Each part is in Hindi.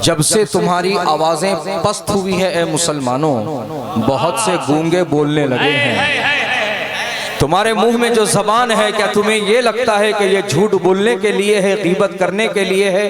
जब से तुम्हारी आवाजें पस्त हुई है ए मुसलमानों, बहुत से गूंगे बोलने लगे हैं। तुम्हारे मुंह में जो जबान है, क्या तुम्हें ये लगता है कि ये झूठ बोलने के लिए है, गीबत करने के लिए है,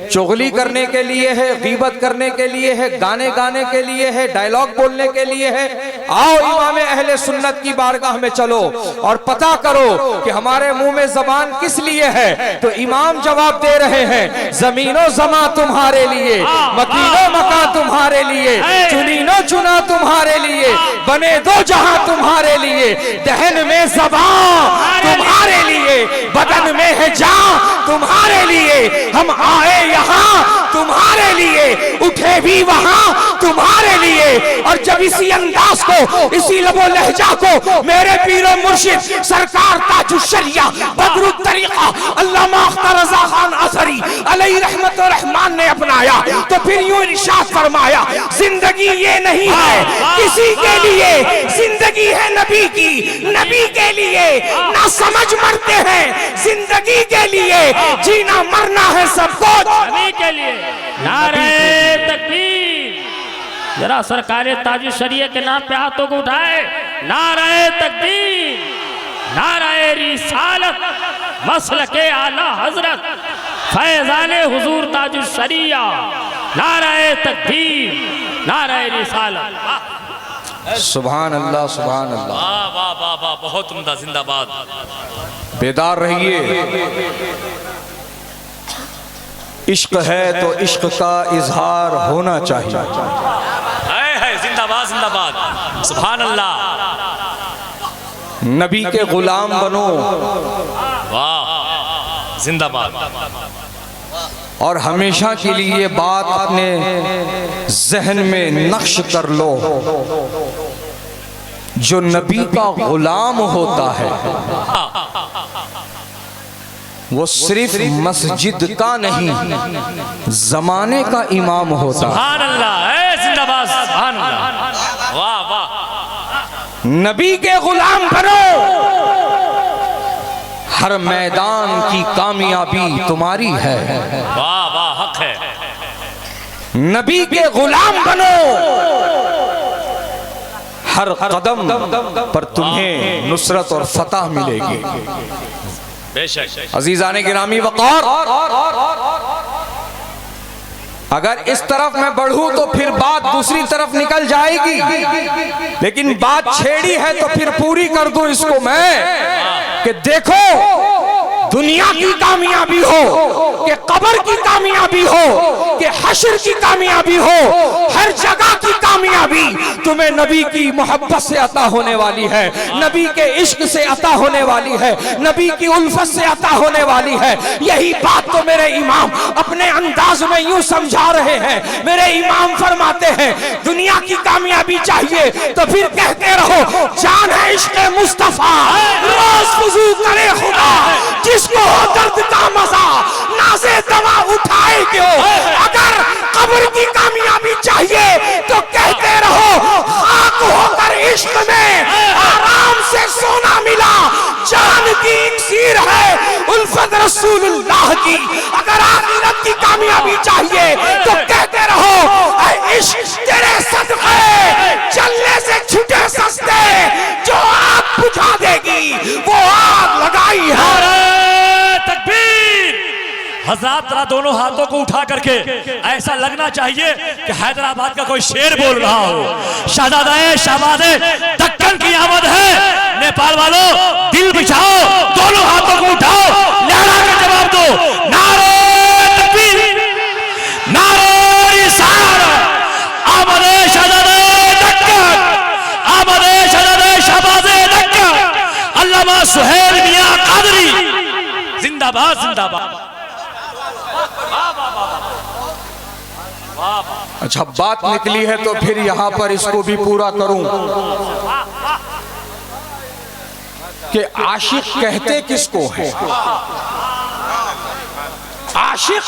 चुगली करने के लिए है, गीबत करने के लिए है, गाने गाने के लिए है, डायलॉग बोलने के लिए है? आओ इमाम अहले सुन्नत की बारगाह में चलो और पता करो कि हमारे मुंह में जबान किस लिए है। तो इमाम जवाब दे रहे हैं, जमीनो जमा तुम्हारे लिए, मकीनो मका तुम्हारे लिए, चुनीनो चुना तुम्हारे लिए, बने दो जहां तुम्हारे लिए, दहन में ज़बान तुम्हारे लिए, बदन में है जान तुम्हारे लिए, हम आए यहाँ तुम्हारे लिए, उठे भी वहां तुम्हारे लिए। और जब इसी अंदाज को, इसी लबो लहजा को मेरे पीरो मुर्शिद सरकार ताजुश्शरिया बदरुत तरीका अल्लामा अख्तर रज़ा खान असरी अलैहि रहमत व रहमान ने अपनाया, तो फिर यूं इरशाद फरमाया, जिंदगी ये नहीं है किसी के लिए, जिंदगी है नबी की, नबी के लिए। ना समझ मरते हैं, जिंदगी के लिए, जीना मरना है सबको नबी के लिए। नारे तकबीर, जरा सरकारे ताजुश्शरिया के नाम पे हाथों को उठाए। नारे तकबीर, नारे रिसालत, मसलके आला हजरत फैजाने हुजूर ताजुश्शरिया। नारे तकबीर, नारे रिसालत। सुभान अल्लाह, सुभान अल्लाह। वाह वाह वाह वाह, बहुत उम्दा, जिंदाबाद। बेदार रहिए, इश्क है तो इश्क का इजहार होना चाहिए। है जिंदाबाद जिंदाबाद, सुभान अल्लाह। नबी के गुलाम बनो, वाह जिंदाबाद। और हमेशा के लिए बात अपने जहन में नक्श कर लो, जो नबी का गुलाम होता है वो सिर्फ मस्जिद का नहीं, जमाने का इमाम होता है। सुभान अल्लाह, जिंदाबाद, सुभान अल्लाह, वाह वाह। नबी के गुलाम बनो, हर मैदान की कामयाबी तुम्हारी है। वाह वाह, हक है। नबी के गुलाम बनो, हर कदम पर तुम्हें नुसरत और फतह मिलेगी। बेशक। अजीजाने गिरामी वक़ार, अगर इस तरफ मैं बढ़ूं तो फिर बात दूसरी तरफ निकल जाएगी, लेकिन बात छेड़ी है तो फिर पूरी कर दूं इसको मैं कि देखो, दुनिया की कामयाबी हो, कि कब्र की कामयाबी हो, कि हश्र की कामयाबी हो, हर जगह की कामयाबी तुम्हें नबी की मोहब्बत से अता होने वाली है, नबी के इश्क से अता होने वाली है, नबी की उल्फत से अता होने वाली है। यही बात तो मेरे इमाम अपने अंदाज में यूं समझा रहे हैं। मेरे इमाम फरमाते हैं, दुनिया की कामयाबी चाहिए तो फिर कहते रहो, जान है इश्क मुस्तफा, रोज वुजू करे खुदा, जिसको हो दर्द का मजा, नाज़े दवा उठाए क्यों। अगर कब्र की कामयाबी चाहिए तो कहते रहो, खाक होकर इश्क में आराम से सोना मिला, जान की इक्सीर है उल्फत रसूलुल्लाह की। अगर आखिरत की कामयाबी चाहिए तो कहते रहो, ऐ इश्क तेरे सदक़े चलने से छूटे सस्ते, जो आग बुझा देगी वो आग लगाई है। हज़रात जरा दोनों हाथों को उठा करके ऐसा लगना चाहिए कि हैदराबाद का कोई शेर बोल रहा हो। शहजादे शहबाज़े दक्कन की आमद है। नेपाल वालों दिल बिछाओ, दोनों हाथों को उठाओ, लहरा कर जवाब दो, नारे तकबीर, नारे रिसालत, आमदे शहजादे दक्कन, आमदे शहजादे शहबाज़े दक्कन, अल्लामा सुहेल मियां कादरी, जिंदाबाद जिंदाबाद। अच्छा, बात निकली है तो फिर यहां पर इसको भी पूरा करूं कि आशिक कहते किसको है, आशिक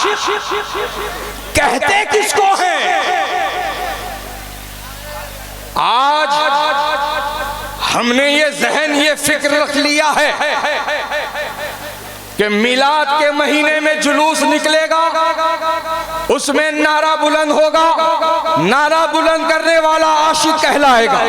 कहते किसको है। आज हमने ये जहन, ये फिक्र रख लिया है कि मिलाद के महीने में जुलूस निकलेगा उसमें नारा बुलंद होगा, नारा बुलंद करने वाला आशिक कहलाएगा।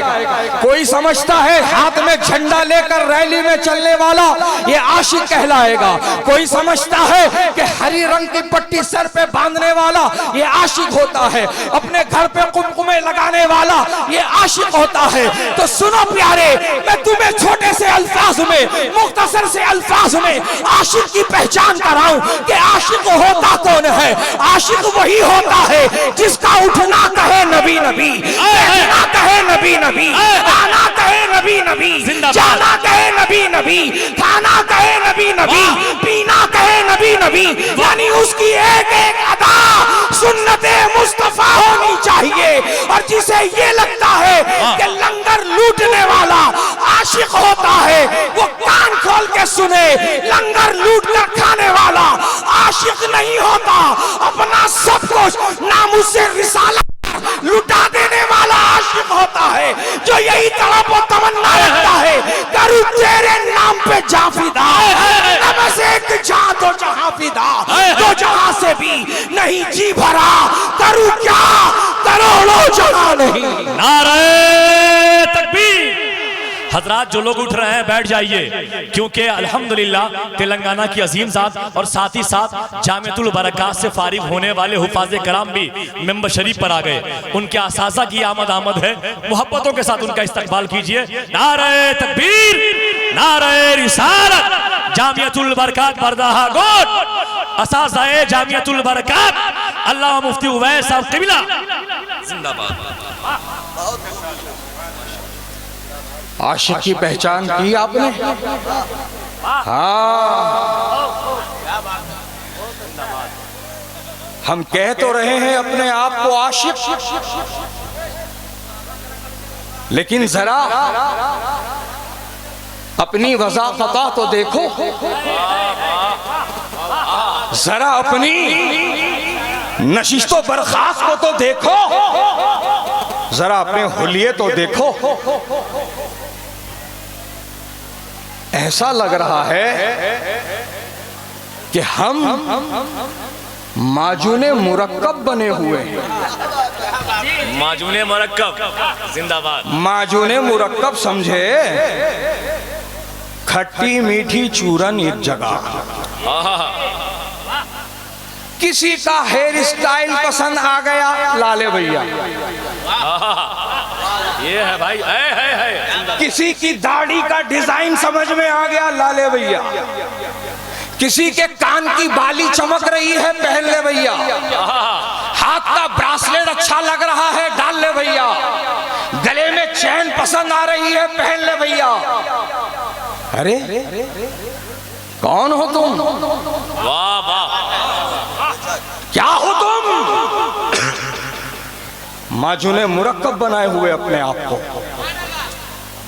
कोई समझता है हाथ में झंडा लेकर रैली में चलने वाला ये आशिक कहलाएगा। कोई समझता है कि हरी रंग की पट्टी सर पे बांधने वाला ये आशिक होता है, अपने घर पे कुमकुमे लगाने वाला ये आशिक होता है। तो सुनो प्यारे, मैं तुम्हें छोटे से अल्फाज में, मुख्तसर से अल्फाज में आशिक की पहचान कराऊं कि आशिक होता कौन है। आशिक वही होता है जिसका उठना कहे नबी नबी, बैठना कहे नबी नबी, आना कहे नबी नबी, जाना कहे नबी नबी, खाना कहे नबी नबी, पीना कहे नबी नबी। यानी उसकी एक एक अदा सुन्नते मुस्तफा होनी चाहिए। और जिसे ये लगता है कि लंगर लूटने वाला आशिक होता है, वो कान खोल के सुने, लंगर लूट कर खाने वाला आशिक नहीं होता। अपना सब कुछ नामुस से रिसालत लुटा देने वाला आशिक होता है, जो यही तड़प और तमन्ना रखता है, करूं तेरे नाम पे जाफिदा, नबस एक जहां तो जहां फिदा, तो जहां से भी नहीं जी भरा, करूं क्या करोड़ों जहां नहीं। नारे तकबीर। हजरात, जो लोग उठ रहे हैं बैठ जाइए, क्योंकि अल्हम्दुलिल्लाह तेलंगाना की अजीम ज़ात और साथ ही साथ जामियतुल बरकात से फारिग होने वाले हुफाज़े कराम भी मेंबर शरीफ पर आ गए। उनके असाज़ा की आमद है, मोहब्बतों के साथ उनका इस्तकबाल कीजिए। नारे तकबीर, नारे रिसालत, जामियतुल बरकात बरदाहा गोट, असाज़ाए जामियतुल बरकात अल्लामा मुफ्ती उवैस साहब क़िबला जिंदाबाद। आशिक की पहचान की आपने? हाँ, हम कह तो रहे हैं अपने आप को आशिक, लेकिन जरा अपनी वज़ाफ़त तो देखो, जरा अपनी नशिस्तो बर्खास्त को तो देखो, जरा अपने हुलिये तो देखो। ऐसा लग रहा है कि हम माजूने मुरक्कब बने हुए हैं। माजूने मुरक्कब जिंदाबाद। माजूने मुरक्कब समझे, खट्टी मीठी चूरन एक जगह। किसी का हेयर स्टाइल पसंद आ गया, लाले भैया ये है भाई, है। किसी की दाढ़ी का डिजाइन समझ में आ गया, लाले भैया। किसी के कान की बाली चमक रही है, पहन ले भैया। हाथ का ब्रासलेट अच्छा लग रहा है, डाल ले भैया। गले में चैन पसंद आ रही है, पहन ले भैया। अरे कौन हो तुम? वाह वाह, क्या हो तुम? माजूने मुरक्कब बनाए हुए अपने आप को।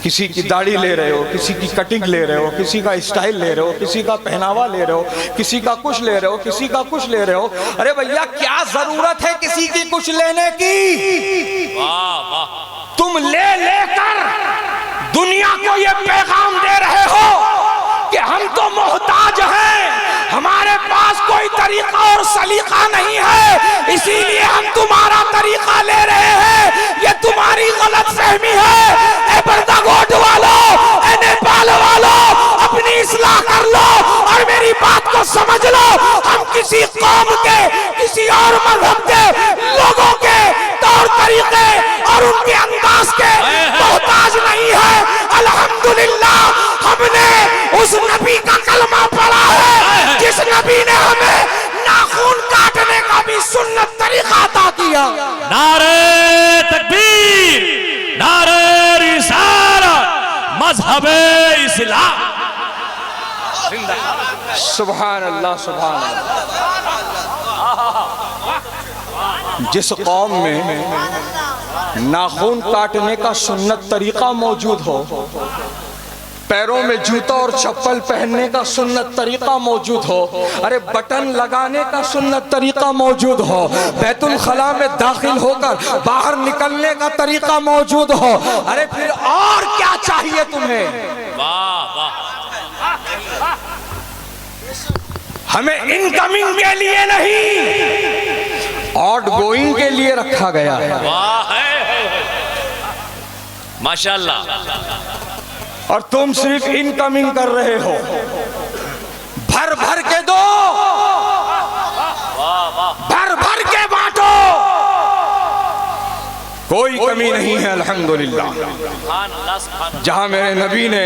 किसी की दाढ़ी ले रहे हो, किसी की कटिंग ले रहे हो, किसी का स्टाइल ले रहे हो, किसी का पहनावा ले रहे हो, किसी का कुछ ले रहे हो, किसी का कुछ ले रहे हो। अरे भैया, क्या जरूरत है किसी की कुछ लेने की? वाह वाह, तुम ले लेकर दुनिया को ये पैगाम दे रहे हो कि हम तो मोहताज हैं, हमारे पास कोई तरीका और सलीका नहीं है, इसीलिए हम तुम्हारा तरीका ले रहे हैं। ये तुम्हारी गलत फहमी है। ए बरदागोट वालों, ए नेपाल वालों, अपनी इस्लाह कर लो और मेरी बात को समझ लो। हम किसी कौम के, किसी और मजहब के लोगों के तौर तरीके और उनके अंदाज के मोहताज नहीं है। अल्हम्दुलिल्लाह, हमने उस नबी का कलमा पढ़ा है जिस नबी ने हमें नाखून काटने का भी सुन्नत तरीका अता किया। नारे तकबीर, नारे रिसालत, मज़हबे इस्लाम। सुभान अल्लाह, सुभान अल्लाह। जिस कौम में नाखून काटने का सुन्नत तरीका मौजूद हो, पैरों में जूता और चप्पल पहनने का सुन्नत तरीका मौजूद हो, अरे बटन लगाने का सुन्नत तरीका मौजूद हो, बैतुल खला में दाखिल होकर बाहर निकलने का तरीका मौजूद हो, अरे फिर और क्या चाहिए तुम्हें? वाह वाह, हमें इनकमिंग के लिए नहीं, आउट गोइंग के लिए रखा गया है। वाह माशाल्लाह। और तुम सिर्फ इनकमिंग कर रहे हो। भर भर के दो, भर भर के बांटो, कोई कमी नहीं है अल्हम्दुलिल्लाह। जहां मेरे नबी ने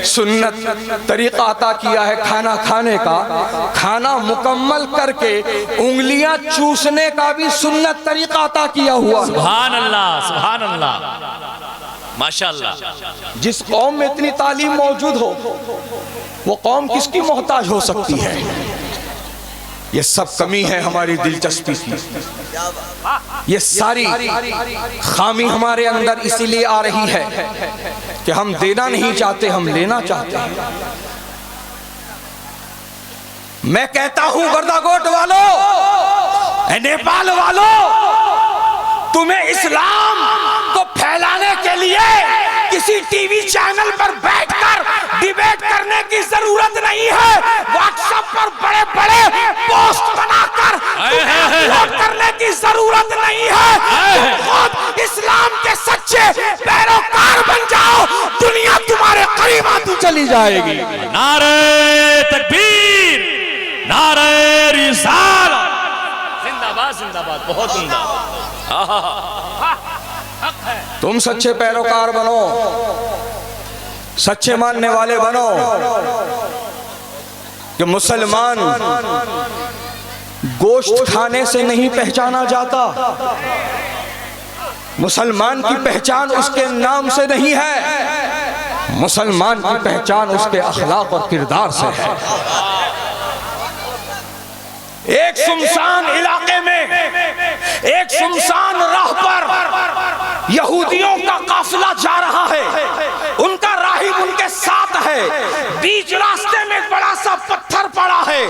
सुन्नत तरीका अता किया है खाना खाने का, खाना मुकम्मल करके उंगलियां चूसने का भी सुन्नत तरीका अता किया हुआ। सुभान अल्लाह माशाल्लाह। जिस कौम में इतनी तालीम मौजूद हो, वो कौम किसकी मोहताज हो सकती है? ये सब कमी है हमारी दिलचस्पी की। ये सारी खामी हमारे अंदर इसीलिए आ रही है कि हम देना नहीं चाहते, हम लेना चाहते हैं। मैं कहता हूं गर्दाकोट वालों, नेपाल वालों, तुम्हें इस्लाम को फैलाने के लिए किसी टीवी चैनल पर बैठकर डिबेट करने की जरूरत नहीं है। व्हाट्सएप पर बड़े बड़े पोस्ट बनाकर अपलोड करने की जरूरत नहीं है। खुद इस्लाम के सच्चे पैरोकार बन जाओ, दुनिया तुम्हारे करीब आती चली जाएगी। नारे तकबीर, नारे रिसालत, जिंदाबाद जिंदाबाद, बहुत जिंदाबाद। तुम सच्चे पैरोकार बनो, सच्चे मानने वाले बनो कि मुसलमान गोश्त खाने से नहीं पहचाना जाता। मुसलमान की पहचान उसके नाम से नहीं है, मुसलमान की पहचान उसके अखलाक और किरदार से है। एक सुनसान इलाके में, एक सुनसान राह पर यहूदियों का काफिला जा रहा है। उनका राहिब उनके साथ है। बीच रास्ते में एक बड़ा सा पत्थर पड़ा है।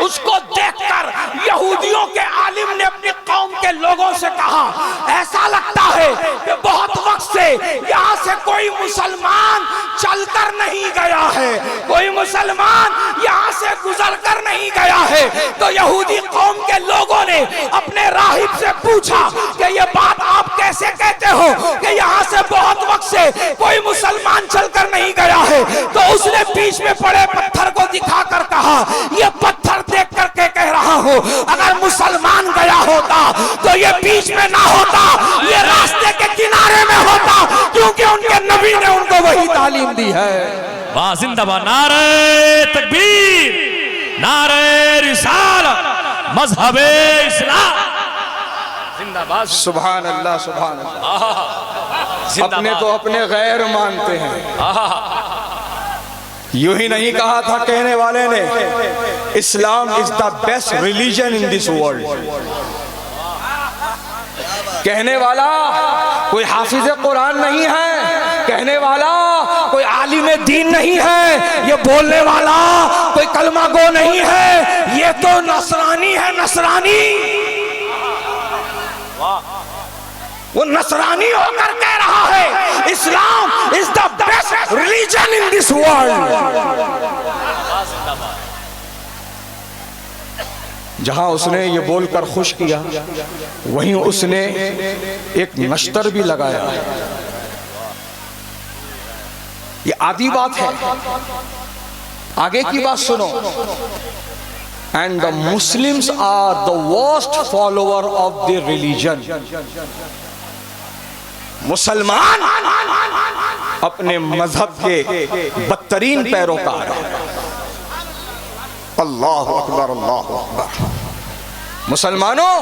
उसको देखकर यहूदियों के आलिम ने अपनी कौम के लोगों से कहा, ऐसा लगता है कि बहुत वक्त से यहाँ से कोई मुसलमान चलकर नहीं गया है, कोई मुसलमान यहाँ से गुजर कर नहीं गया है। तो यहूदी कौम के लोगों ने अपने राहिब से पूछा कि ये बात आप कैसे कहते हो कि यहाँ से बहुत वक्त से कोई मुसलमान चलकर नहीं गया है? तो उसने बीच में पड़े पत्थर को दिखाकर कहा, ये पत्थर देख करके कह रहा हूँ, अगर मुसलमान गया होता तो ये बीच में ना होता, ये रास्ते के किनारे में होता, क्योंकि उनके नबी ने उनको वही तालीम दी है। वाह जिंदाबाद, नारे तकबीर, नारे रिसालत, मजहबे इस्लाम, जिंदाबाद। सुभान अल्लाह, सुभान अल्लाह। अपने को अपने गैर मानते हैं। यूं ही नहीं कहा था कहने वाले ने, Islam is the best religion in this world. कहने वाला कोई हाफिज कुरान नहीं है, कहने वाला कोई आलिम दीन नहीं है, ये बोलने वाला कोई कलमा गो नहीं है, ये तो नसरानी है, नसरानी। वो नसरानी होकर कह रहा है Islam is the best religion in this world. जहां उसने ये बोलकर खुश किया, वहीं उसने एक नश्तर भी लगाया। ये आधी बात है, आगे की बात सुनो। And the Muslims are the worst follower of their religion. मुसलमान अपने मजहब के बदतरीन पैरोकार हैं। अल्लाह अकबर, अल्लाह अकबर। मुसलमानों,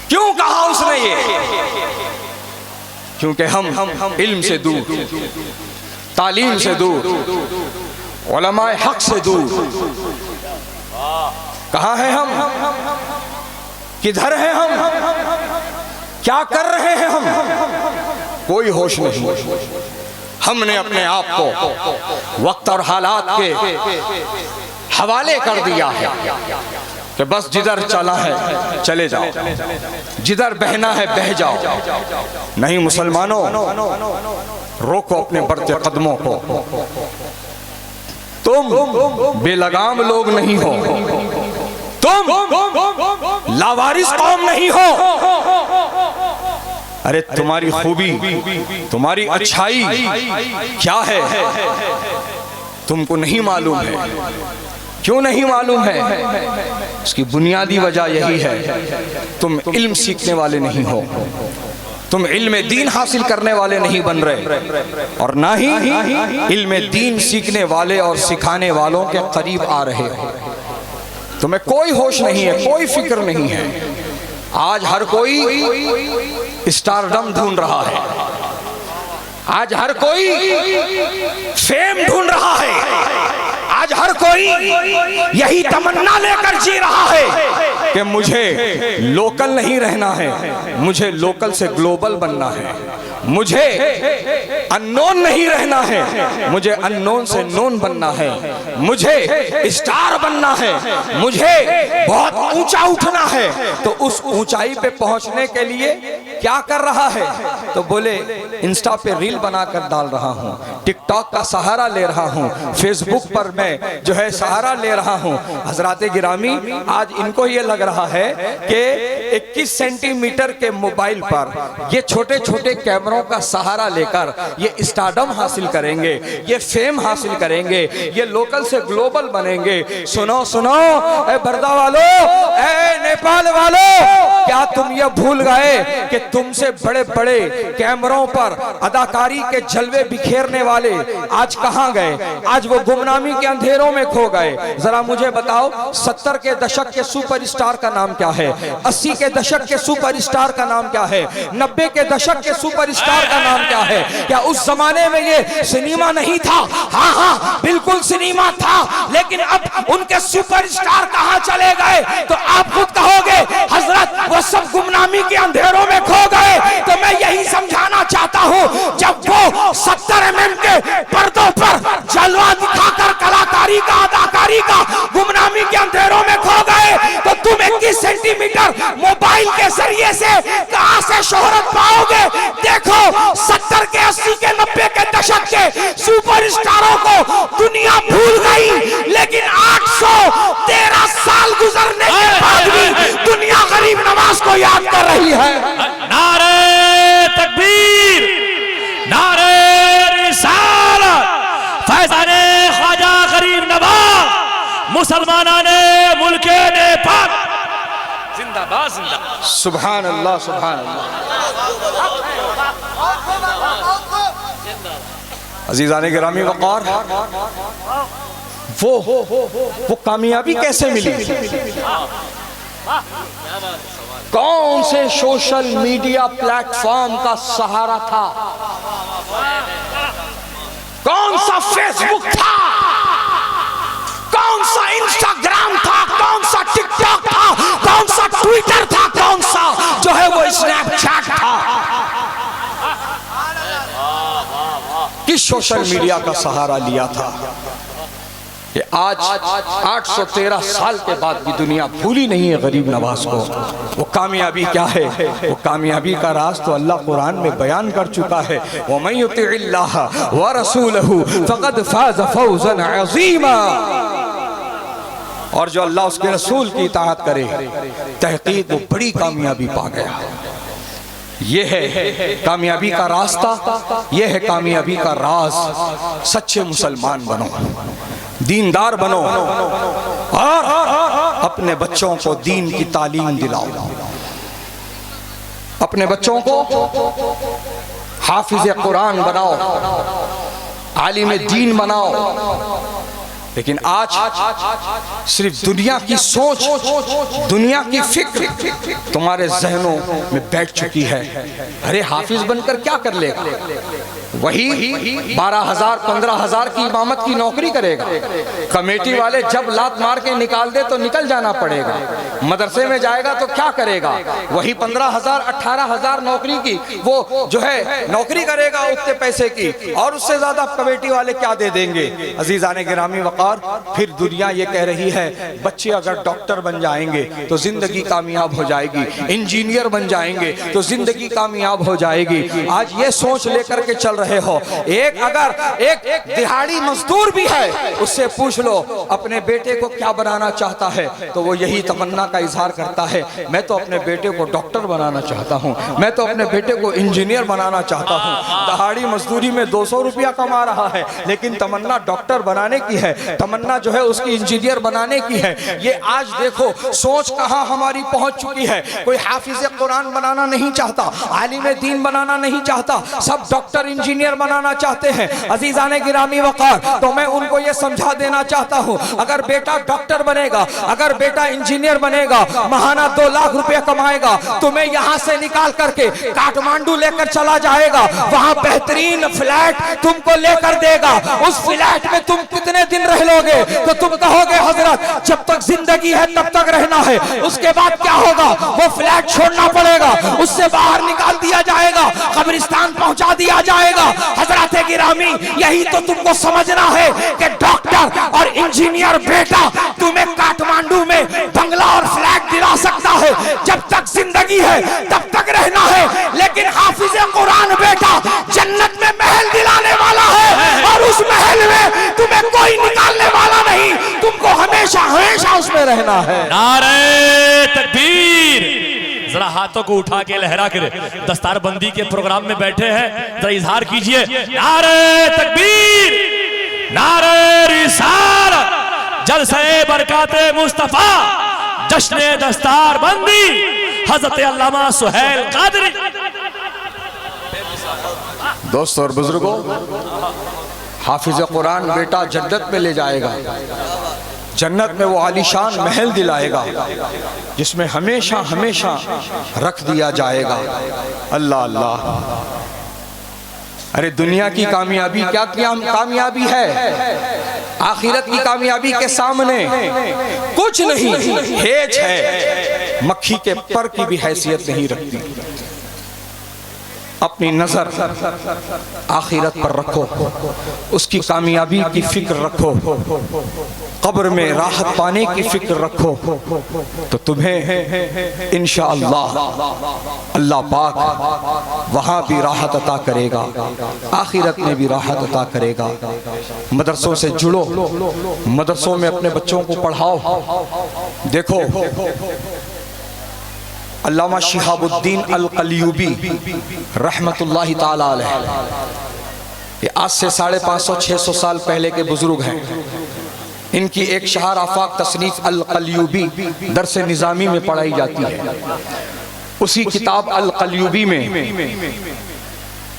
क्यों कहा उसने ये? क्योंकि हम इल्म से दूर, तालीम से दूर, उलमाए हक से दूर। कहाँ हैं हम? किधर हैं हम? क्या कर रहे हैं हम? कोई होश नहीं। हमने अपने आप को वक्त और हालात के हवाले कर दिया है कि बस जिधर चला है चले जाओ, जिधर बहना है बह जाओ। नहीं मुसलमानों, रोको अपने बढ़ते कदमों को। तुम बेलगाम लोग नहीं हो, तुम लावारिस कौम नहीं हो। अरे तुम्हारी खूबी, तुम्हारी अच्छाई क्या है तुमको नहीं मालूम है। क्यों नहीं मालूम है? इसकी बुनियादी वजह यही है, तुम इल्म सीखने वाले नहीं हो, तुम इल्म दीन हासिल करने वाले नहीं बन रहे, और ना ही इल्म दीन सीखने वाले और सिखाने वालों के करीब आ रहे हो। तुम्हें कोई होश नहीं है, कोई फिक्र नहीं है। आज हर कोई स्टारडम ढूंढ रहा है, आज हर कोई फेम ढूंढ रहा है, आज हर कोई यही तमन्ना लेकर जी रहा है कि मुझे लोकल नहीं रहना है, मुझे लोकल से ग्लोबल बनना है, मुझे अननोन नहीं रहना है, मुझे अननोन से नोन बनना है, मुझे स्टार बनना है, मुझे बहुत ऊंचा उठना है। तो उस ऊंचाई पे पहुंचने के लिए क्या कर रहा है? तो बोले इंस्टा पे रील बनाकर डाल रहा हूं, टिकटॉक का सहारा ले रहा हूं, फेसबुक पर मैं जो है सहारा ले रहा हूं। हजराते गिरामी, आज इनको ये लग रहा है कि 21 सेंटीमीटर के मोबाइल पर ये छोटे छोटे कैमरों का सहारा लेकर ये स्टारडम हासिल करेंगे, ये फेम हासिल करेंगे, ये लोकल से ग्लोबल बनेंगे। सुनो सुनो ए बरदा वालों, ए नेपाल वालों, क्या तुम ये भूल गए कि तुमसे बड़े बड़े कैमरों पर अदाकारी के जलवे बिखेरने वाले आज कहां गए? आज वो गुमनामी के अंधेरों में खो गए। जरा मुझे बताओ, 70 के दशक के सुपरस्टार का नाम क्या है? 80 के दशक के सुपरस्टार का नाम क्या है? 90 के दशक के सुपरस्टार का नाम क्या है? क्या उस जमाने में ये सिनेमा नहीं था? हाँ हाँ बिल्कुल सिनेमा था, लेकिन अब उनके सुपरस्टार कहां चले गए? तो आप खुद कहोगे हजरत वो सब गुमनामी के अंधेरों में खो गए। तो मैं यही समझाना चाहता हूं, जब वो 70 mm के पर्दों पर जलवा दिखाकर कलाकारी का, अदाकारी का गुमनामी के अंधेरों में खो गए, तो तुम 21 सेंटीमीटर मोबाइल के जरिए से कहां से शोहरत पाओगे? देखो 70 के 80 के 90 के दशक के सुपरस्टारों को दुनिया भूल गई, लेकिन 813 साल गुजरने के बाद भी दुनिया गरीब नवाज को याद कर रही है। नारे तकबीर, नारे रिसालत, फैज़ाने ख्वाजा गरीब नवाज, मुसलमानाने मुल्के नेपाल जिंदाबाद जिंदाबाद। सुभान अल्लाह, सुभान अल्लाह। अजीज़ाने गिरामी वक़ार, वो कामयाबी कैसे मिली? कौन से सोशल मीडिया प्लेटफॉर्म का सहारा था? कौन सा फेसबुक था? कौन सा इंस्टाग्राम था? कौन सा टिकटॉक था? कौन सा ट्विटर था? कौन सा जो है वो स्नैपचैट था? किस सोशल मीडिया का सहारा लिया था? कि आज 813 साल के बाद भी दुनिया भूली नहीं है गरीब नवाज को। वो कामयाबी क्या है? वो कामयाबी का राज तो अल्लाह कुरान में बयान कर चुका है, वमन युतिइल्लाह व रसूलहू फक़द फ़ाज़ फ़ौज़न अज़ीमा। और जो अल्लाह उसके रसूल की इताअत करे, तहक़ीक़ वो बड़ी कामयाबी पा गया। ये है कामयाबी का रास्ता, ये है कामयाबी का राज। सच्चे मुसलमान बनो, दीनदार बनो, और अपने बच्चों को दीन की तालीम दिलाओ, अपने बच्चों को हाफिज कुरान बनाओ, आलिम दीन बनाओ। लेकिन आज सिर्फ दुनिया की सोच, दुनिया की फिक्र तुम्हारे जहनों में बैठ चुकी है। अरे हाफिज बनकर क्या कर लेगा? वही 12,000 15,000 की इमामत की नौकरी करेगा। कमेटी वाले जब लात मार के निकाल दे तो निकल जाना पड़ेगा। मदरसे में जाएगा तो क्या करेगा? वही 15,000 18,000 नौकरी की वो जो है नौकरी करेगा उतने पैसे की, और उससे ज्यादा कमेटी वाले क्या दे देंगे? अजीजाने गिरामी वक़ार, फिर दुनिया ये कह रही है बच्चे अगर डॉक्टर बन जाएंगे तो जिंदगी कामयाब हो जाएगी, इंजीनियर बन जाएंगे तो जिंदगी कामयाब हो जाएगी। आज ये सोच लेकर के चल रहे हो। एक अगर एक दिहाड़ी मजदूर भी है, उससे पूछ लो अपने बेटे को क्या बनाना चाहता है, तो वो यही तमन्ना का इजहार करता है, मैं तो अपने बेटे को डॉक्टर बनाना चाहता हूँ, मैं तो अपने बेटे को इंजीनियर बनाना चाहता हूँ। दहाड़ी मजदूरी में 200 रुपया कमा रहा है, लेकिन तमन्ना डॉक्टर बनाने की है, तमन्ना जो है उसकी इंजीनियर बनाने की है। ये आज देखो सोच कहाँ हमारी पहुंच चुकी है। कोई हाफिज कुरान बनाना नहीं चाहता, आलिम दीन बनाना नहीं चाहता, सब डॉक्टर इंजीनियर बनाना चाहते हैं। अजीजाने गिरामी वकार, तो मैं उनको ये समझा देना चाहता हूँ, अगर बेटा डॉक्टर बनेगा, अगर बेटा इंजीनियर बनेगा, महाना 2 लाख रुपया कमाएगा, तुम्हें यहाँ से निकाल करके काठमांडू लेकर चला जाएगा, वहाँ बेहतरीन फ्लैट तुमको लेकर देगा। उस फ्लैट में तुम कितने दिन रह लोगे? तो तुम कहोगे हजरत जब तक जिंदगी है तब तक रहना है, उसके बाद क्या होगा? वो फ्लैट छोड़ना पड़ेगा, उससे बाहर निकाल दिया जाएगा, कब्रिस्तान पहुंचा दिया जाएगा। हजरत गिरामी, यही तो तुमको समझना है कि डॉक्टर और इंजीनियर बेटा तुम्हें काठमांडू में बंगला और फ्लैट दिला सकता है, जब तक जिंदगी है तब तक रहना है। लेकिन हाफिज कुरान बेटा जन्नत में महल दिलाने वाला है, और उस महल में तुम्हें कोई निकालने वाला नहीं, तुमको हमेशा हमेशा उसमें रहना है। नारे तकबीर। जरा हाथों को उठा के लहरा कर दस्तार बंदी के प्रोग्राम में बैठे हैं, जरा इजहार कीजिए नारे तकबीर, नारे रिसालत, जलसे बरकाते मुस्तफा, जश्ने दस्तार बंदी, हजरत अल्लामा सुहैल कादरी। दोस्तों और बुजुर्गों, हाफिज कुरान बेटा जन्नत में ले जाएगा, जन्नत में वो आलीशान महल दिलाएगा जिसमें हमेशा हमेशा रख दिया जाएगा। अल्लाह अल्लाह। अरे दुनिया की कामयाबी क्या कामयाबी है, आखिरत की कामयाबी के सामने कुछ नहीं, हेज है, मक्खी के पर की भी हैसियत नहीं रखती। अपनी नजर आखिरत पर रखो, उसकी कामयाबी की फिक्र रखो, कब्र में राहत पाने की फिक्र रखो, तो तुम्हें इंशाअल्लाह अल्लाह पाक वहां भी राहत अता करेगा, आखिरत में भी राहत अता करेगा। मदरसों से जुड़ो, मदरसों में अपने बच्चों को पढ़ाओ। देखो अल्लामा शिहाबुद्दीन अल कलियूबी रहमतुल्लाहि ताला अलैह, ये आज से 550-600 साल पहले के बुजुर्ग हैं। इनकी एक शहर आफाक तसनीफ अल कलियूबी दरस निज़ामी में पढ़ाई जाती है। उसी किताब अल कलियूबी में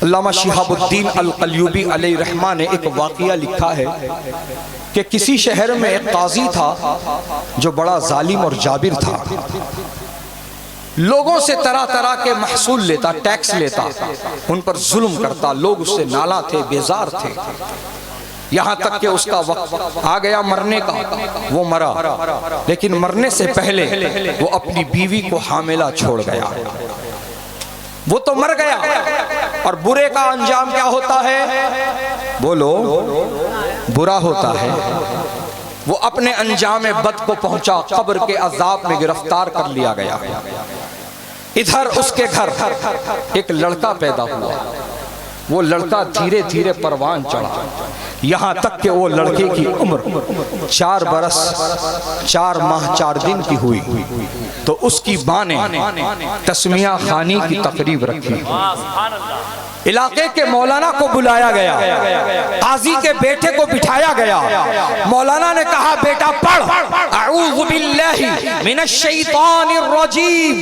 अल्लामा शिहाबुद्दीन अल कलियूबी अलैहि रहमा ने एक वाक़िया लिखा है कि किसी शहर में एक काजी था जो बड़ा जालिम और जाबिर था, लोगों से तरह तरह के महसूल लेता, टैक्स लेता, उन पर जुल्म करता, लोग उससे नाला थे, बेजार थे। यहाँ तक कि उसका वक्त आ गया मरने का, वो मरा, लेकिन मरने से पहले वो अपनी बीवी को हामिला छोड़ गया। वो तो मर गया, और बुरे का अंजाम क्या होता है? बोलो, बुरा होता है। वो अपने अंजाम बद को पहुंचा, कब्र के अजाब में गिरफ्तार कर लिया गया। इधर उसके घर एक लड़का पैदा हुआ, वो लड़का धीरे धीरे परवान चढ़ा, यहाँ तक कि वो लड़के की उम्र 4 बरस 4 माह 4 दिन की हुई, तो उसकी माँ ने तस्मिया खानी की तकरीब रखी। इलाके के मौलाना को बुलाया गया, काजी के बेटे को बिठाया गया। मौलाना ने कहा, बेटा पढ़ अऊज़ु बिल्लाहि मिनश शैतानिर रजीम।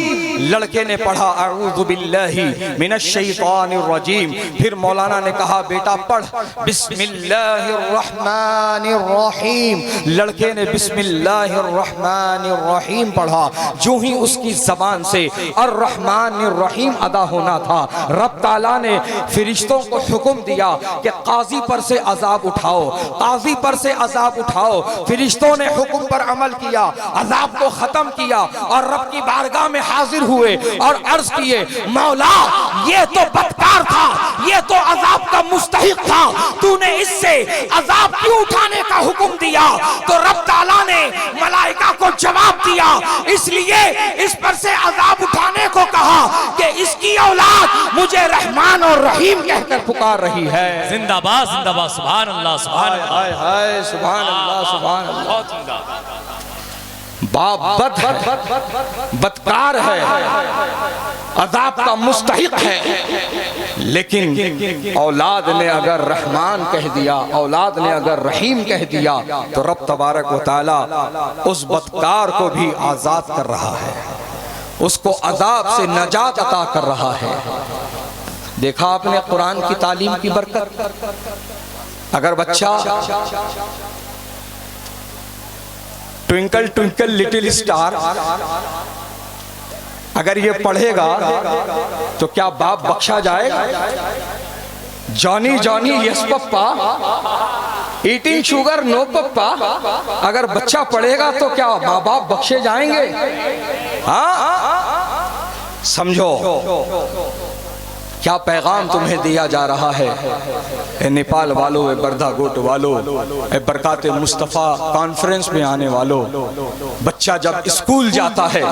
लड़के ने पढ़ा अऊज़ु बिल्लाहि मिनश शैतानिर रजीम। फिर मौलाना ने कहा, बेटा पढ़ बिस्मिल्लाहिर रहमानिर रहीम। लड़के ने बिस्मिल्लाहिर रहमानिर रहीम पढ़ा। जो ही उसकी जबान से अर रहमानिर रहीम अदा होना था, रब ताला ने फिरिश्तों को हुक्म दिया कि काजी पर से अजाब उठाओ, काजी पर से अजाब उठाओ। फिरिश्तों ने हुक्म पर अमल किया, अजाब को खत्म किया, और रब की बारगाह में हाजिर हुए और अर्ज किए, मौला ये तो बदकार था, ये तो अजाब का मुस्तहिक था, तूने इससे अजाब क्यों उठाने का हुक्म दिया? तो रब ताला ने मलाइका को जवाब दिया, इसलिए इस पर से अजाब उठाने को कहा कि इसकी औलाद मुझे रहमान और रहीम कहकर पुकार रही है। जिंदाबाद जिंदाबाद, सुभान अल्लाह सुभान अल्लाह। हाय हाय, सुभान अल्लाह सुभान अल्लाह। बहुत उम्दा। बाप बदकार है, अज़ाब का मुस्तहिक है, लेकिन औलाद ने अगर रहमान कह दिया, औलाद ने अगर रहीम कह दिया, तो रब तबारक व तआला उस बदकार को भी आज़ाद कर रहा है, उसको अज़ाब से नजात अता कर रहा है। देखा आपने कुरान की तालीम की बरकत। अगर बच्चा ट्विंकल ट्विंकल लिटिल स्टार अगर ये पढ़ेगा तो क्या बाप बख्शा जाएगा? जॉनी जॉनी यस पप्पा, ईटिंग शुगर नो पप्पा, अगर बच्चा पढ़ेगा तो क्या माँ बाप बख्शे जाएंगे? हाँ, समझो क्या पैगाम तुम्हें दिया जा रहा है। ए नेपाल वालों, ए बर्दा गोट वालों, ए बरकात मुस्तफ़ा कॉन्फ्रेंस में आने वालों, बच्चा जब स्कूल जाता है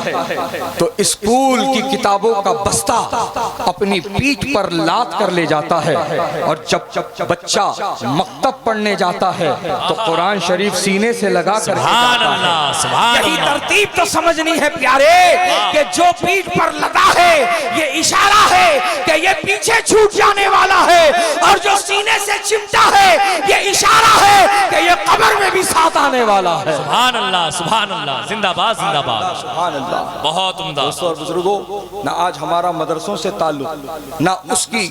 तो स्कूल की किताबों का बस्ता अपनी पीठ पर लाद कर ले जाता है, और जब बच्चा मकतब पढ़ने जाता है तो कुरान शरीफ सीने से लगा कर यही तरतीब तो समझनी है प्यारे, कि जो पीठ पर लगा है ये इशारा है कि ये पीछे छूट जाने वाला है, और जो सीने से चिमटा है ये इशारा है कि ये कब्र में भी साथ आने वाला है। सुभान अल्लाह सुभान अल्लाह, जिंदाबाद जिंदाबाद, सुभान अल्लाह। बहुत उम्दा। दोस्तों और बुजुर्गों, ना आज हमारा मदरसों से ताल्लुक, ना उसकी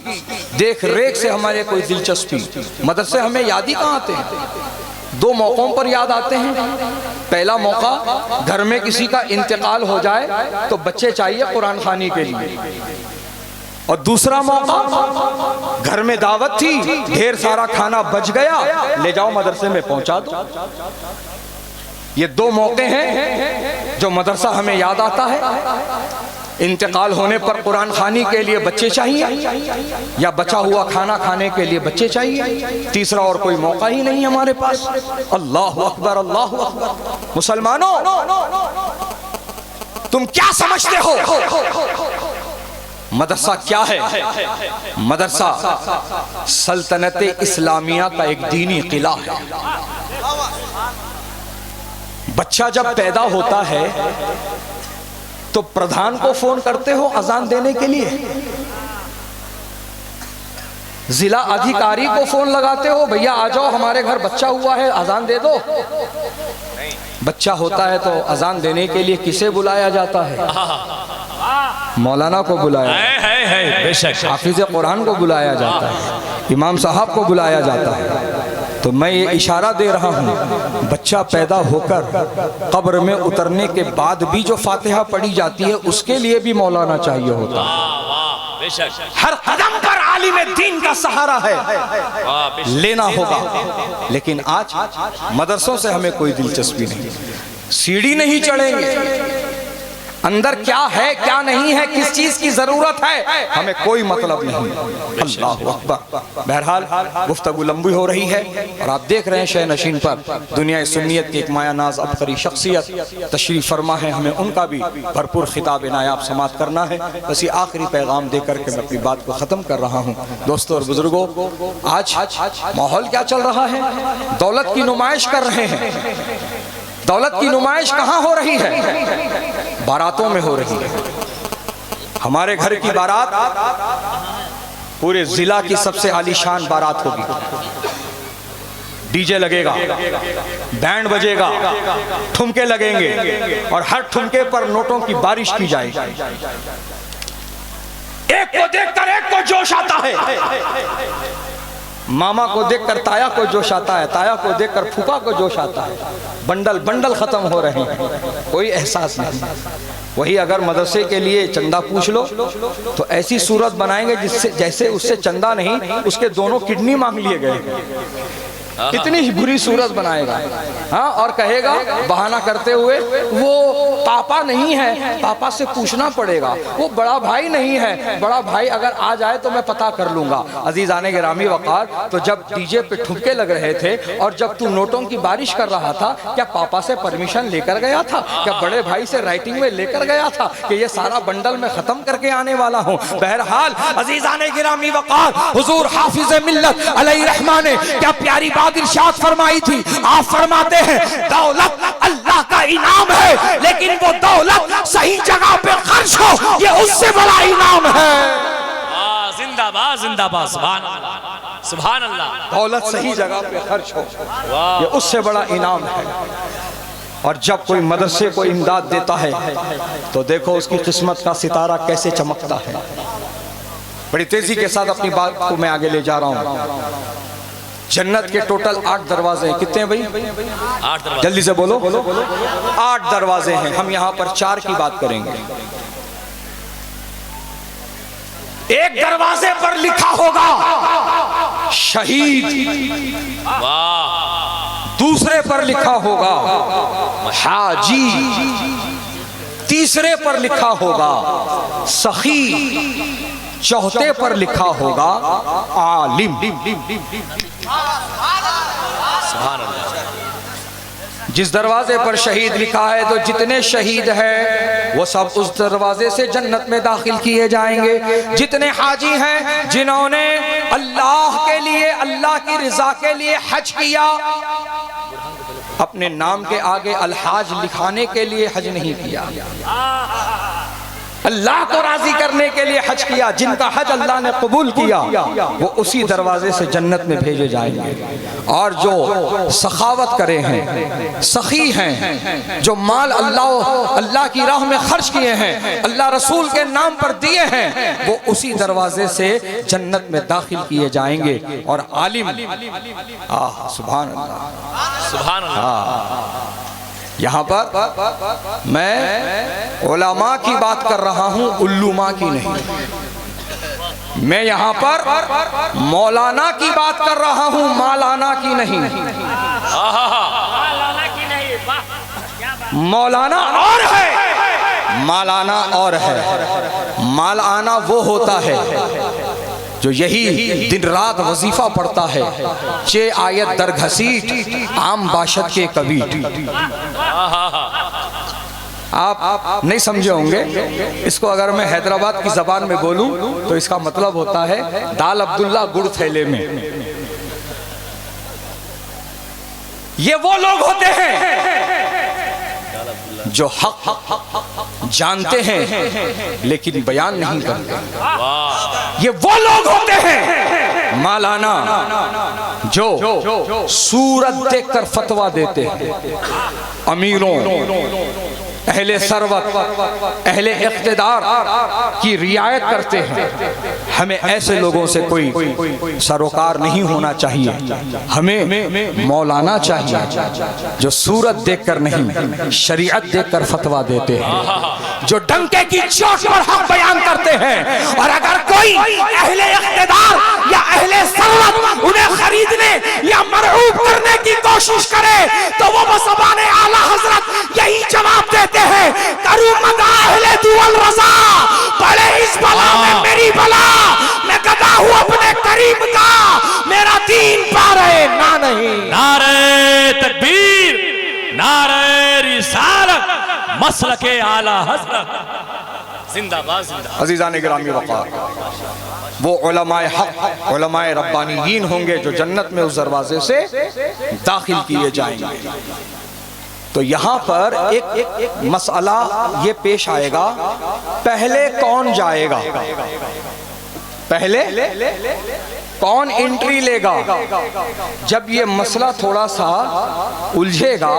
देख रेख से हमारे कोई दिलचस्पी। मदरसे हमें याद ही कहाँ आते हैं? दो मौकों पर याद आते हैं। पहला मौका, घर में किसी का इंतकाल हो जाए तो बच्चे चाहिए कुरान खानी के लिए, और दूसरा मौका, घर में दावत थी, ढेर सारा खाना बच गया, ले जाओ मदरसे में पहुंचा दो। ये दो मौके हैं जो मदरसा हमें याद आता है। इंतकाल होने पर कुरान खानी के लिए बच्चे चाहिए, या बचा हुआ खाना खाने के लिए बच्चे चाहिए। तीसरा और कोई मौका ही नहीं हमारे पास। अल्लाह अकबर अल्लाह अकबर। मुसलमानों, तुम क्या समझते हो मदरसा क्या है? मदरसा सल्तनत इस्लामिया का एक दीनी किला है। बच्चा जब पैदा होता है तो प्रधान को फोन करते हो अजान देने के लिए, जिला अधिकारी को फोन लगाते हो, भैया आ जाओ हमारे घर बच्चा हुआ है अजान दे दो। बच्चा होता है तो अजान देने के लिए किसे बुलाया जाता है? मौलाना को बुलाया, बेशक हाफिज कुरान को बुलाया जाता है, इमाम साहब को बुलाया जाता है। तो मैं ये इशारा दे रहा हूँ, बच्चा पैदा होकर कब्र में उतरने के बाद भी जो फातिहा पढ़ी जाती है उसके लिए भी मौलाना चाहिए होता है। हर कदम पर आलिम दीन का सहारा है, लेना होगा। लेकिन आज मदरसों से हमें कोई दिलचस्पी नहीं, सीढ़ी नहीं चढ़ेंगे, अंदर क्या है क्या नहीं है, किस चीज की जरूरत है, हमें कोई मतलब नहीं। अल्लाह अकबर। बहरहाल गुफ्तगू लंबी हो रही है और आप देख रहे हैं शह नशीन पर दुनिया सुन्नियत की एक माया नाज अबकरी शख्सियत तशरीफ फरमा है, हमें उनका भी भरपूर खिताब नायाब समात करना है। बस ये आखिरी पैगाम देकर के मैं अपनी बात को ख़त्म कर रहा हूँ। दोस्तों और बुजुर्गों, आज माहौल क्या चल रहा है? दौलत की नुमाइश कर रहे हैं। दौलत की नुमाइश कहाँ हो रही है? बारातों में हो रही है। हमारे घर की बारात पूरे जिला की सबसे आलीशान बारात होगी। डीजे लगेगा, बैंड बजेगा, ठुमके लगेंगे और हर ठुमके पर नोटों की बारिश की जाएगी। एक को देखकर एक को जोश आता है। मामा को देखकर ताया को जोश आता है, ताया को देखकर फूफा को जोश आता है। बंडल बंडल खत्म हो रहे हैं, कोई एहसास नहीं। वही अगर मदरसे के लिए चंदा पूछ लो तो ऐसी सूरत बनाएंगे जिससे जैसे उससे चंदा नहीं, उसके दोनों किडनी मांग लिए गए। इतनी ही बुरी सूरत बनाएगा। हाँ, और कहेगा बहाना करते हुए वो पापा नहीं है, पापा से पूछना पड़ेगा, वो बड़ा भाई नहीं है, बड़ा भाई अगर आ जाए तो मैं पता कर लूंगा। अजीजाने गिरामी वक़ार, तो जब डीजे पे ठुमके लग रहे थे और जब तू नोटों की बारिश कर रहा था, क्या पापा से परमिशन लेकर गया था? क्या बड़े भाई से राइटिंग में लेकर गया था कि ये सारा बंडल में खत्म करके आने वाला हूँ? बहरहाल अजीजाने गिरामी वक़ार, हुजूर हाफिज़ मिल्लत अलैहि रहमा ने क्या प्यारी बात इरशाद फरमाई थी। आप फरमाते हैं दौलत अल्लाह का इनाम है, लेकिन वो दौलत सही जगह पे खर्च हो, ये उससे बड़ा इनाम है। जिंदाबाद जिंदाबाद, सुभान अल्लाह सुभान अल्लाह। दौलत सही जगह पे खर्च हो, ये उससे बड़ा इनाम है। और जब कोई मदरसे को इमदाद देता है तो देखो उसकी किस्मत का सितारा कैसे चमकता है। बड़ी तेजी के साथ अपनी बात को मैं आगे ले जा रहा हूँ। जन्नत के टोटल 8 दरवाजे हैं। कितने हैं भाई? 8 दरवाजे। जल्दी से बोलो। 8 दरवाजे हैं। हम यहाँ पर 4 की बात करेंगे। एक दरवाजे पर लिखा होगा शहीद, वाह। दूसरे पर लिखा होगा हाजी, तीसरे पर लिखा होगा सखी, चौथे पर लिखा होगा आलिम। सुभान अल्लाह। जिस दरवाजे पर शहीद लिखा है तो जितने शहीद हैं वो सब उस दरवाजे से जन्नत में दाखिल किए जाएंगे। जितने हाजी हैं जिन्होंने अल्लाह के लिए, अल्लाह की रजा के लिए हज किया, अपने नाम के आगे अलहाज लिखाने के लिए हज नहीं किया, अल्लाह को राजी करने के लिए हज किया, जिनका हज अल्लाह ने कबूल किया, वो उसी दरवाजे से जन्नत में भेजे जाएंगे। और जो सखावत करे हैं, सखी हैं, जो माल अल्लाह की राह में खर्च किए हैं, अल्लाह रसूल के नाम पर दिए हैं, वो उसी दरवाजे से जन्नत में दाखिल किए जाएंगे। और आलिम, सुभान अल्लाह सुभान अल्लाह। यहाँ पर मैं उलमा की बात कर रहा हूँ, उल्लुमा की नहीं। मैं यहाँ पर मौलाना की बात कर रहा हूँ, मालाना की नहीं। मौलाना और है, मालाना और है। मालाना वो होता है जो यही दिन रात वजीफा पढ़ता है, 6 आयत दर घसीट आम बाशत के कबीट। आप नहीं समझे होंगे इसको। अगर मैं हैदराबाद की जबान में बोलूं तो इसका मतलब होता है दाल अब्दुल्ला गुड़ थैले में। ये वो लोग होते हैं जो हक जानते हैं लेकिन बयान नहीं करते। ये वो लोग होते हैं मालाना जो सूरत देखकर फतवा देते हैं। अमीरों, अहले सरवत, अहले इख्तिदार की रियायत करते हैं। हमें ऐसे लोगों से कोई सरोकार नहीं होना चाहिए। हमें मौलाना चाहिए जो सूरत देखकर नहीं, शरीयत देखकर फतवा देते हैं, जो डंके की चोट पर हक बयान करते हैं। और अगर कोई अहले इख्तिदार या अहले सरवत उन्हें खरीदने या मरऊब करने की कोशिश करे तो वो ज़बाने आला हजरत यही जवाब देते हैं, करूं मदा अहले दुअल रज़ा, पड़े इस बला में मेरी बला, मैं गदा हूं अपने करीम का, मेरा दीन पा रहे ना नहीं। नारे तकबीर, नारे रिसालत, मसलके आला हज़रत, जिंदाबाद जिंदाबाद। अज़ीज़ान गिरामी वक़ार, वो उलमाए हक, उलमाए रब्बानीयीन होंगे जो जन्नत में उस दरवाजे से दाखिल किए जाएंगे। तो यहाँ पर एक मसला ये पेश आएगा, पहले कौन जाएगा, पहले कौन एंट्री लेगा। जब ये मसला थोड़ा सा उलझेगा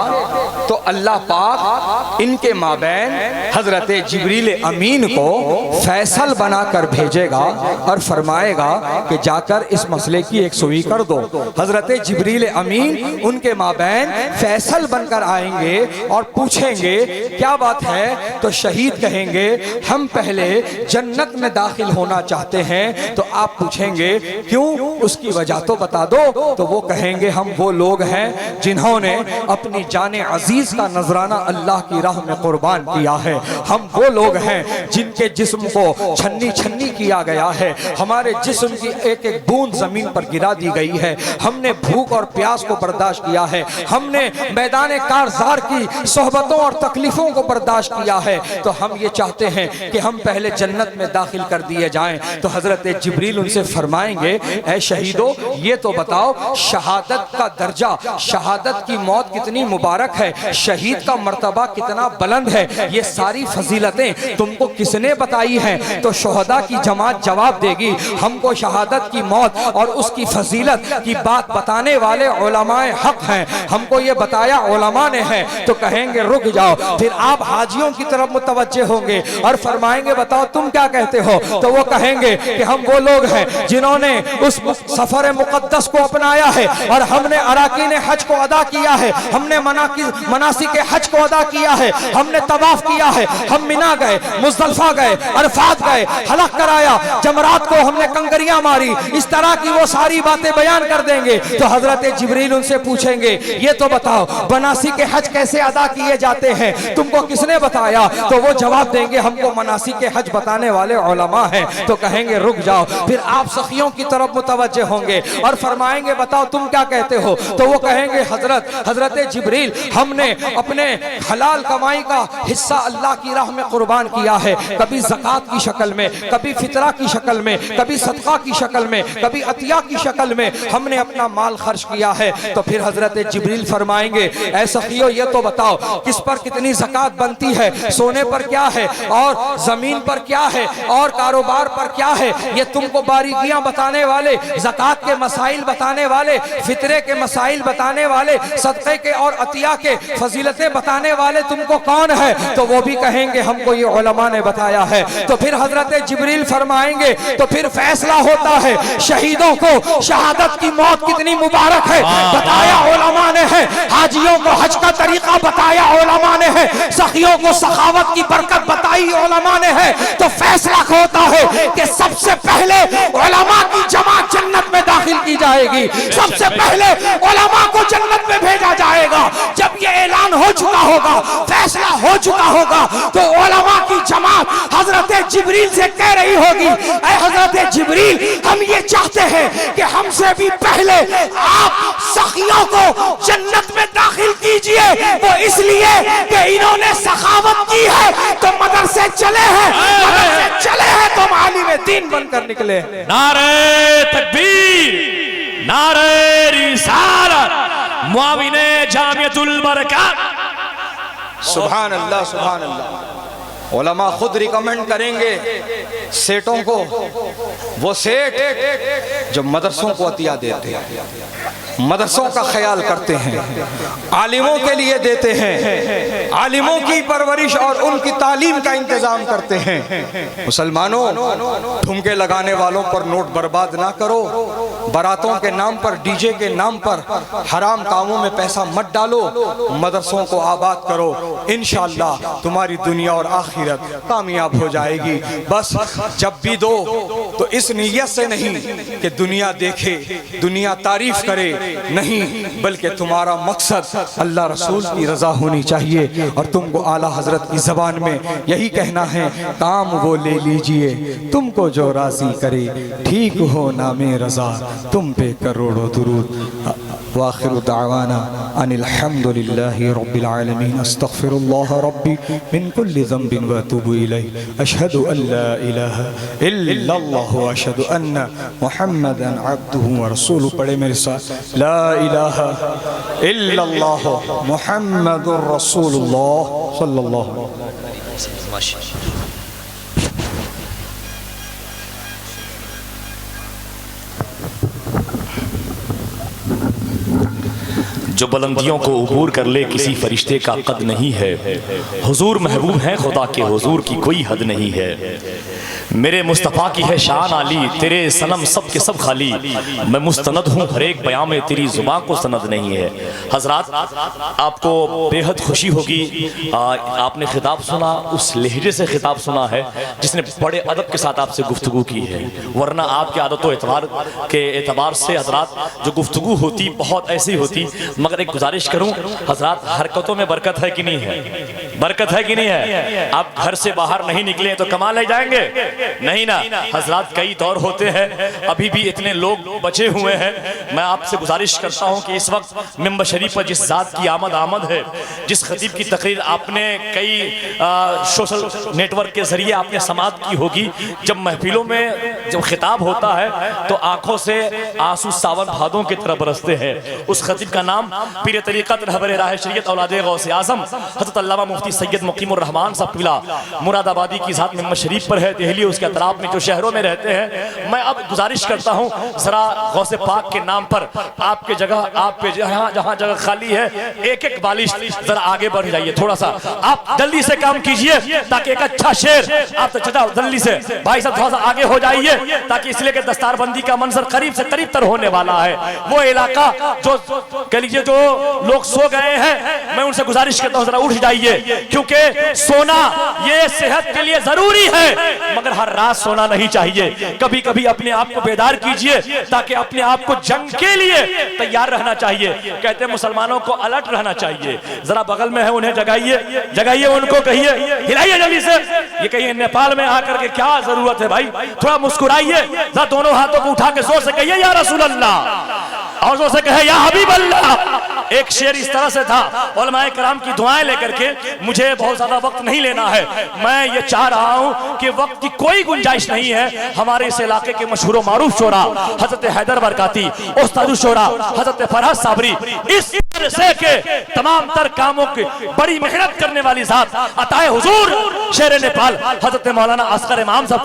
तो अल्लाह पाक इनके माबैन हजरत जिब्रील अमीन को फैसल बनाकर भेजेगा और फरमाएगा कि जाकर इस मसले की एक सुई कर दो। हजरत जिब्रील अमीन उनके माबैन फैसल बनकर आएंगे और पूछेंगे क्या बात है, तो शहीद कहेंगे हम पहले जन्नत में दाखिल होना चाहते हैं, हैं तो आप पूछेंगे क्यों, उसकी वजह तो बता दो। तो वो कहेंगे हम वो लोग हैं जिन्होंने अपनी जान अजीज का नजराना अल्लाह की राह में कुर्बान किया है। हम वो लोग हैं जिनके जिस्म को छन्नी छन्नी किया गया है, हमारे जिस्म की एक एक बूंद जमीन पर गिरा दी गई है। हमने भूख और प्यास को बर्दाश्त किया है, हमने मैदान कारज़ार की सोहबतों और तकलीफों को बर्दाश्त किया है। तो हम ये चाहते हैं कि हम पहले जन्नत में दाखिल कर दिए जाएं। तो हजरत जिब्रील उनसे फरमाएंगे, ऐ शहीदों ये तो बताओ शहादत का दर्जा, शहादत की मौत कितनी मुबारक है, शहीद का मर्तबा कितना बुलंद है, ये सारी फजीलतें तुमको किसने बताई हैं? तो शोहदा की जमात जवाब देगी, हमको शहादत की मौत और उसकी फजीलत की बात बताने वाले उलमाए हक हैं, हमको ये बताया उलमा ने है। तो कहेंगे रुक जाओ। फिर आप हाजियों की तरफ मुतवज्जे होंगे और फरमाएंगे बताओ तुम क्या कहते हो? तो वो कहेंगे कि हम वो लोग हैं जिन्होंने उस सफर मुकद्दस को अपनाया है और हमने अराकीन हज को अदा किया है, हमने मनासिक हज को अदा किया है, हमने तवाफ किया है, हम मिना गए, मुज़दलिफा गए, अरफात गए, हलक कराया, जमरात को हमने कंकरियां मारी, इस तरह की वो सारी बातें बयान कर देंगे। तो हजरत जिब्रील उनसे पूछेंगे ये तो बताओ मनासिक हज कैसे अदा किए जाते हैं, तुमको किसने बताया? तो वो जवाब देंगे हमको मनासिक हज बताने वाले उलमा हैं। तो कहेंगे रुक जाओ। फिर आप सखियों की तरफ मुतवज्जे होंगे और फरमाएंगे बताओ तुम क्या कहते हो? तो वो कहेंगे हजरत जिब्रील हमने अपने हलाल कमाई का हिस्सा अल्लाह की राह में कुर्बान किया है, कभी ज़कात की शक्ल में, कभी फितरा की शक्ल में, कभी सदका की शक्ल में, कभी अतिया की शक्ल में हमने अपना माल खर्च किया है। तो फिर हजरत जिब्रील फरमाएंगे ऐ सखियो ये तो बताओ किस पर कितनी ज़कात बनती है, सोने पर क्या है और जमीन पर क्या है और कारोबार पर क्या है, ये तुमको बारीकियां बताने वाले, ज़कात के मसाइल बताने वाले, फितरे के मसाइल बताने वाले, सदक़े के और अतिया के फजीलतें बताने वाले तुमको कौन है? तो वो भी कहेंगे हमको ये उलमा ने बताया है। तो फिर हजरत जिब्रील फरमाएंगे तो फिर फैसला होता है शहीदों को शहादत की मौत कितनी मुबारक है बताया उलमा ने है, हाजियों को हज का तरीका बताया उलमा ने है, सखियों को सखावत की बरकत बताई उलमा ने है। तो फैसला होता है कि सबसे पहले उलमा की जमात जन्नत में दाखिल की जाएगी, सबसे पहले उलमा को जन्नत में भेजा जाएगा। जब ये ऐलान हो चुका होगा, फैसला हो चुका होगा, तो उलमा की जमात हजरत जिब्रील से कह रही होगी ऐ हजरत जिब्रील हम ये चाहते हैं कि हमसे भी पहले आप सखियों को जन्नत में दाखिल कीजिए। वो इसलिए कि इन्होंने सखावत की है तो मदरसे चले हैं, मदरसे चले हैं तो आलिम दीन बनकर निकले। नारे तकबीर, नारे रिसालत, मुआविने जामियतुल बरकात। सुभान अल्लाह, सुभान अल्लाह। उलमा खुद रिकमेंड करेंगे सेठों को, वो सेठ जो मदरसों को अतिया देते हैं, मदरसों का ख्याल करते हैं, आलिमों के लिए देते हैं, आलिमों की परवरिश और उनकी तालीम का इंतजाम करते हैं। मुसलमानों ठुमके लगाने वालों पर नोट बर्बाद ना करो, बारातों के नाम पर, डीजे के नाम पर हराम कामों में पैसा मत डालो, मदरसों को आबाद करो, इंशाअल्लाह तुम्हारी दुनिया और आखिरत कामयाब हो जाएगी। बस जब भी दो तो इस नीयत से नहीं कि दुनिया देखे, दुनिया तारीफ करे, नहीं, बल्कि तुम्हारा मकसद अल्लाह रसूल की रजा होनी चाहिए। और तुमको आला हजरत की जबान में यही कहना है, काम वो ले लीजिए तुमको जो राजी करे, ठीक हो नामे रजा तुम पे करोड़ों दुरूद। वाखिरु दावाना अनिल हम्दुलिल्लाहि रब्बिल आलमीन, अस्तगफिरुल्लाह रब्बी मिन कुल्लि ज़ंबिन व अतूबु इलैहि, अशहदु अल्ला इलाहा इल्लल्लाह व अशहदु अन्ना मुहम्मदन अब्दुहु व रसूलुहु। पढ़े मेरे साथ, ला इलाहा इल्लल्लाह मुहम्मदुर रसूलुल्लाह सल्लल्लाहु अलैहि वसल्लम। जो बुलंदियों को उबूर कर ले किसी फरिश्ते का कद नहीं है। हुजूर महबूब हैं खुदा के, हुजूर की कोई हद नहीं है। मेरे मुस्तफ़ा की है शान आली, तेरे सनम सब के सब खाली। मैं मुस्तनद हूँ हर एक बयां में, तेरी जुबान को सनद नहीं है। हजरात, आपको बेहद खुशी होगी, आपने खिताब सुना, उस लहजे से खिताब सुना है जिसने बड़े अदब के साथ आपसे गुफ्तगू की है। वरना आपके आदत एतबार के एतबार से हजरात जो गुफ्तगू होती बहुत ऐसी होती। मगर एक गुजारिश करूं हजरात, हरकतों में बरकत है कि नहीं है? बरकत है कि नहीं है? आप घर से बाहर नहीं निकले तो कमा ले जाएंगे? नहीं ना हजरात, कई दौर होते हैं, अभी भी इतने लोग बचे हुए हैं। मैं आपसे गुजारिश करता हूं कि इस वक्त मिंबर शरीफ पर जिस जात की आमद है, जिस खतीब की तकरीर आपने कई सोशल नेटवर्क के जरिए आपने समात की होगी, जब महफिलों में जब खिताब होता है तो आंखों से आंसू सावन भादों की तरह बरसते हैं। उस खतीब का नाम पीर तरीक़त रहबर राह शरीयत औलाद गौसे आज़म हज़रत अल्लामा मुफ्ती सैयद मुकीमुर रहमान साहब क़िबला मुरादाबादी की ज़ात मिंबर शरीफ पर है। दिल्ली उसके अतराफ में जो शहरों में रहते हैं, मैं अब गुजारिश करता हूँ जरा गौसे पाक के नाम पर आपके जगह, आप पे जहाँ जहाँ जगह खाली है, एक एक बालिश जरा आगे बढ़ जाइए। थोड़ा सा आप जल्दी से काम कीजिए ताकि एक अच्छा शेर आप तो चचा जल्दी से भाई साहब थोड़ा सा आगे हो जाइए, ताकि इसलिए कि दस्तारबंदी का मंजर करीब से करीब तर होने वाला है। वो इलाका जो कह लीजिए जो लोग सो गए हैं, मैं उनसे गुजारिश करता हूँ जरा उठ जाइए, क्योंकि सोना ये सेहत के लिए जरूरी है, मगर हर रात सोना नहीं चाहिए। कभी कभी अपने आप को बेदार कीजिए ताकि अपने आप को जंग के लिए तैयार रहना चाहिए। कहते हैं मुसलमानों को अलर्ट रहना चाहिए। जरा बगल में है उन्हें जगाइए, जगाइए उनको, कहिए हिलाइए जल्दी से। ये कहिए नेपाल में आकर के क्या जरूरत है भाई, थोड़ा मुस्कुराइए, जरा दोनों हाथों को उठा के जोर से कहिए या रसूल अल्लाह, और जोर से कहे या हबीब अल्लाह। एक शेर इस तरह से था, उलमाए कराम की दुआएं लेकर के, मुझे बहुत ज्यादा वक्त नहीं लेना है, मैं ये चाह रहा हूं कि वक्त की कोई गुंजाइश नहीं है। हमारे इस इलाके के मशहूर मारूफ शोरा हजरत हैदर बरकाती, उस्ताद शोरा हजरत फरहत साबरी, इस से के तमाम तर कामों की बड़ी मेहनत करने वाली जात अताए हुजूर शेर नेपाल हजरत मौलाना असगर इमाम साहब